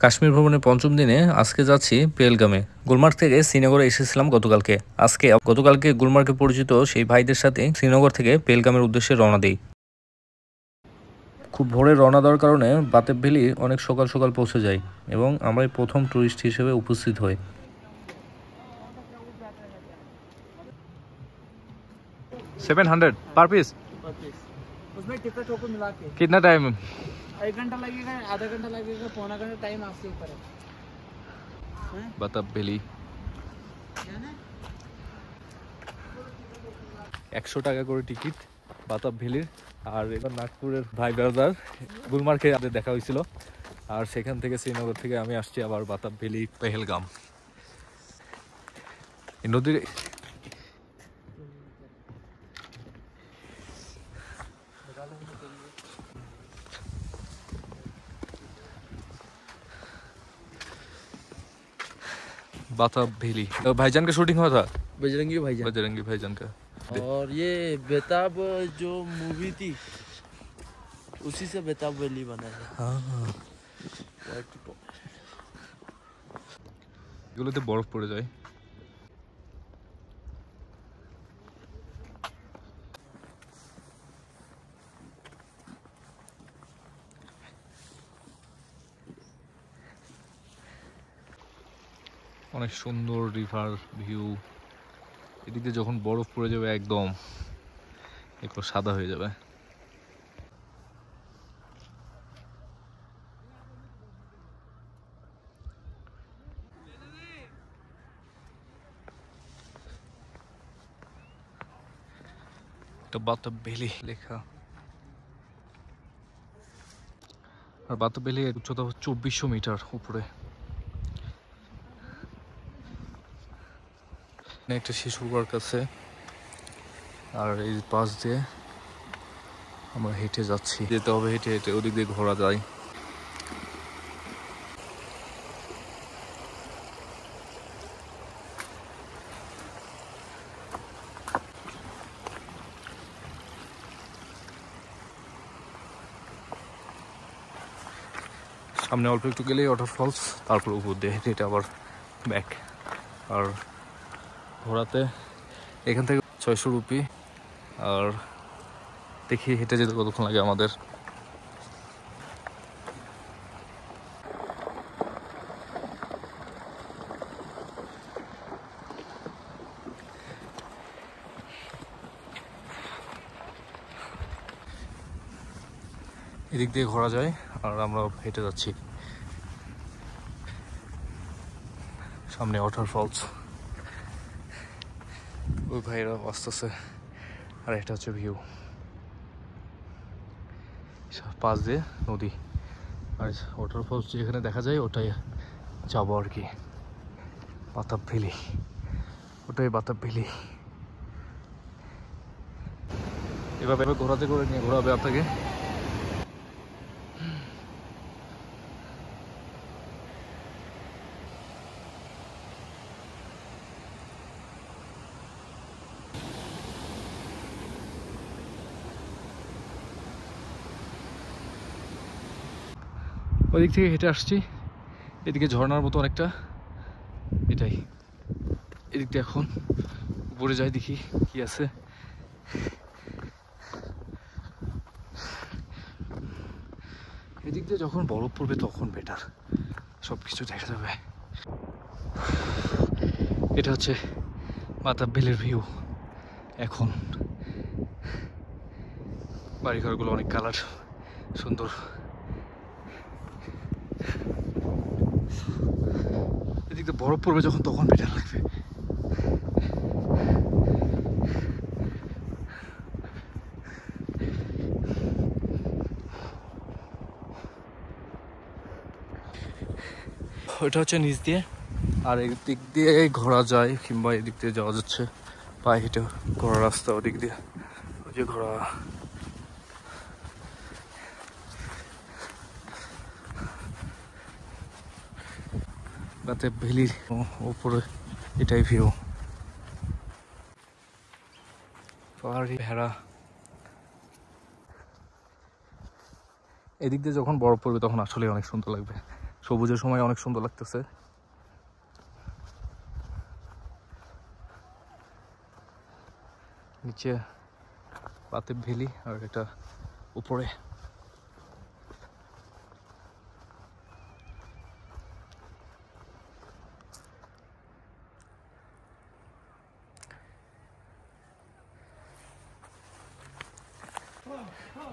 কাশ্মীর ভ্রমণের পঞ্চম দিনে আজকে যাচ্ছি পেহেলগামে। গুলমার্গ থেকে শ্রীনগরে এসেছিলাম গতকালকে। গতকালকে গুলমার্গে পরিচিত সেই ভাইদের সাথে শ্রীনগর থেকে পেহেলগামের উদ্দেশ্যে রওনা দিই। খুব ভোরে রওনা দেওয়ার কারণে বাতেব ভ্যালি অনেক সকাল সকাল পৌঁছে যাই এবং আমরাই প্রথম ট্যুরিস্ট হিসেবে উপস্থিত হই। 700 पर पीस। उसमें टिकट को मिला के कितना टाइम? 1 घंटा लगेगा, आधा घंटा लगेगा, पौना घंटा, टाइम आपके ऊपर है। বাতাব ভ্যালি 100 টাকা করে টিকিট বাতাব ভ্যালির। আর এবার নাগপুরের ভাই ব্রাদার গুলমার্গে আমাদের দেখা হয়েছিল, আর সেখান থেকে শ্রীনগর থেকে আমি আসছি আবার বাতাব ভ্যালি পেহেলগাম। এই নদীর बाताब वैली भाईजान का शूटिंग हुआ था। बजरंगी भाईजान का। और ये बेताब जो मूवी थी उसी से बेताब वैली बना है। हाँ, এগুলোতে বরফ পড়ে যায়। অনেক সুন্দর রিভার ভিউ। এদিকে যখন বরফ পড়ে যাবে একদম একটু সাদা হয়ে যাবে। এটা বাতাব ভ্যালি লেখা। আর বাতাব ভ্যালি উচ্চতা 2400 মিটার উপরে। একটা শিশু পার্ক আছে, আর এই পাশ দিয়ে আমরা হেঁটে যাচ্ছি। যেতে হবে হেঁটে হেঁটে, ওদিক দিয়ে ঘোরা যায়। সামনে অল্প একটু গেলেই ওয়াটারফলস, তারপর উপর দিয়ে হেঁটে হেঁটে আবার ব্যাক। আর ঘোরাতে এখান থেকে 600 রুপি। আর দেখি হেঁটে যেতে কতক্ষণ লাগে আমাদের। এদিক দিয়ে ঘোরা যায়, আর আমরা হেঁটে যাচ্ছি। সামনে ওয়াটারফলস, ওই ভাইরা আসতেছে। আর এটা হচ্ছে ভিউ, পাশ দিয়ে নদী। আর ওয়াটারফলস যেখানে দেখা যায় ওটাই যাবো আর কি, বাতাব ভ্যালি। ওটাই বাতাব ভ্যালি। এভাবে ঘোরাতে করে নিয়ে ঘোরাবে আপনাকে। ওদিক থেকে হেঁটে আসছি, এদিকে ঝর্ণার মতো অনেকটা, এটাই। এদিক দিয়ে এখন উপরে যাই, দেখি কি আছে। এদিক দিয়ে যখন বরফ পড়বে তখন বেটার, সব কিছু দেখা যাবে। এটা হচ্ছে বাতাব ভ্যালির ভিউ। এখন বাড়িঘরগুলো অনেক কালার সুন্দর। এদিক দিয়ে বরফ পড়বে যখন তখন বেটার লাগবে। ওইটা হচ্ছে নিচ দিয়ে, আর এদিক দিয়ে ঘোরা যায়, কিংবা এদিক দিয়ে যাওয়া যাচ্ছে পায়ে হেঁটে। ঘোরার রাস্তা ওদিক দিয়ে, ওই যে ঘোরা। বাতাব ভ্যালির উপরে এটাই ভিউ। পাহাড়ি ভেড়া। এদিক দিয়ে যখন বরফ পড়বে তখন আসলে অনেক সুন্দর লাগবে। সবুজের সময় অনেক সুন্দর লাগতেছে। নিচে বাতেব ভ্যালি আর এটা উপরে।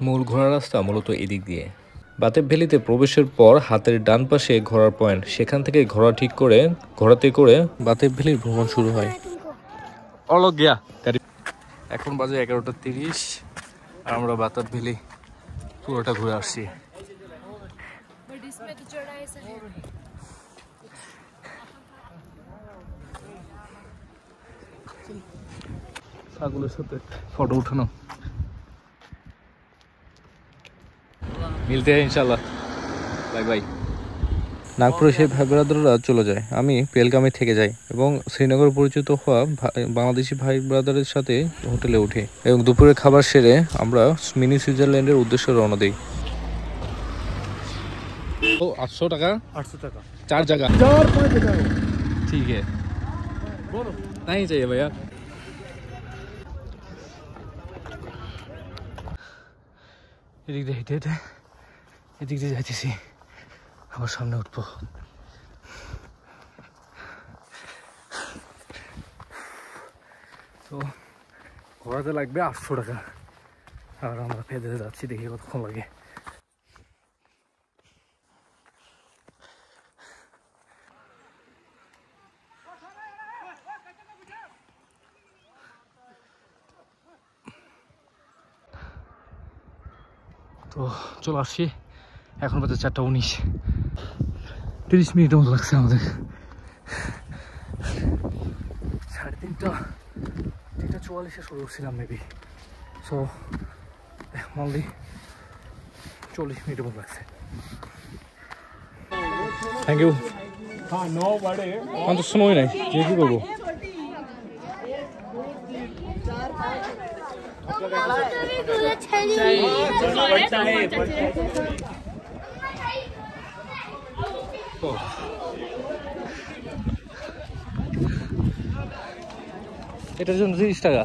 মূল ঘোড়ার রাস্তা মূলত এদিক দিয়ে। বাতেব ভ্যালিতে প্রবেশের পর হাতের ডান পাশে ঘোড়ার পয়েন্ট, সেখান থেকে ঘোড়া ঠিক করে ঘোড়াতে করে বাতেব ভ্যালির ভ্রমণ শুরু হয়। অলগ গিয়া এখন বাজে 11:30 আর আমরা বাতেব ভ্যালি পুরোটা ঘুরে আসছি। ছাগলের সাথে ফটো উঠানো। মিলতে হয় ইনশাল্লাহ। Bye bye. নাগপুরে সেই ভাই ব্রাদাররা চলে যায়, আমি পেহেলগামে থেকে যাই এবং শ্রীনগর পরিচিত হওয়া বাংলাদেশি ভাই ব্রাদারের সাথে হোটেলে উঠি এবং দুপুরে খাবার সেরে আমরা মিনি সুইজারল্যান্ডের উদ্দেশ্যে রওনা দিই। 800 টাকা 800 টাকা 4 जगह 4-5 जगह ठीक है। बोलो नहीं चाहिए भैया। এদিক দিয়ে হেঁটে হেঁটে এদিক দিয়ে যাইতেছি, আবার সামনে উঠবো। তো ঘোরাতে লাগবে 800 টাকা আর আমরা পেদলে যাচ্ছি, দেখি কতক্ষণ লাগে। তো চলে আসছি, এখন বাজে 4:19, 30 মিনিটের মতো লাগছে আমাদের। 3:44 শুরু করছিলাম মেবি, সো অনলি 40 মিনিটের মতো লাগছে। Thank you. আমার তো সময় নাই, যে কি করবো। এটার জন্য 30 টাকা।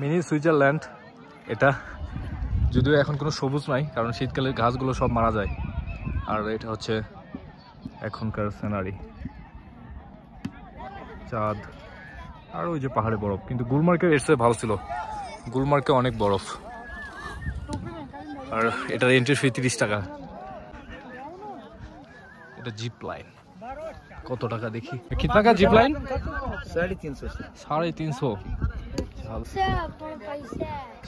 মিনি সুইজারল্যান্ড এটা, যদিও এখন কোনো সবুজ নাই কারণ শীতকালে ঘাসগুলো সব মারা যায়। আর এটা হচ্ছে এখনকার সিনারি, চাঁদ আর ওই যে পাহাড়ে বরফ। কিন্তু গুলমার্গে এর চেয়ে ভালো ছিল, গুলমার্গে অনেক বরফ। আর এটার এন্ট্রি ফি 30 টাকা। এটা জিপ লাইন, কত টাকা দেখি, কিতনা কা জিপ লাইন? 350 350।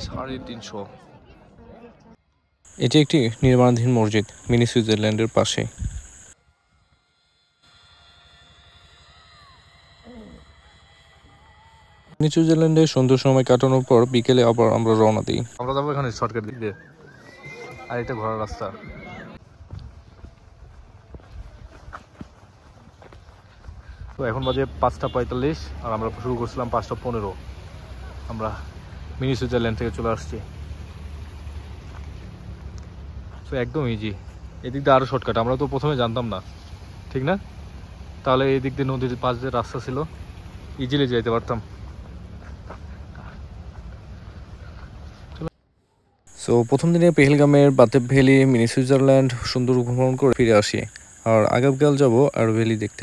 350। এটি একটি নির্মাণাধীন মসজিদ মিনি সুইজারল্যান্ডের পাশে। মিনি সুইজারল্যান্ডে সুন্দর সময় কাটানোর পর বিকেলে আবার আমরা রওনা দিই। আমরা যাবো এখানে শর্টকাট দিক দিয়ে, আর এটা ঘোরার রাস্তা। তো এখন বাজে 5:45 আর আমরা শুরু করছিলাম 5:15। আমরা মিনি সুইজারল্যান্ড থেকে চলে আসছি। তো একদম ইজি, এদিক দিয়ে আরও শর্টকাট। আমরা তো প্রথমে জানতাম না, ঠিক না? তাহলে এই দিক দিয়ে নদীর পাশ দিয়ে রাস্তা ছিল, ইজিলি যেতে পারতাম। সো প্রথম দিনে পেহেলগামের বাতেব ভ্যালি মিনি সুইজারল্যান্ড সুন্দর ভ্রমণ করে ফিরে আসি, আর আগামীকাল যাব আর ভ্যালি দেখতে।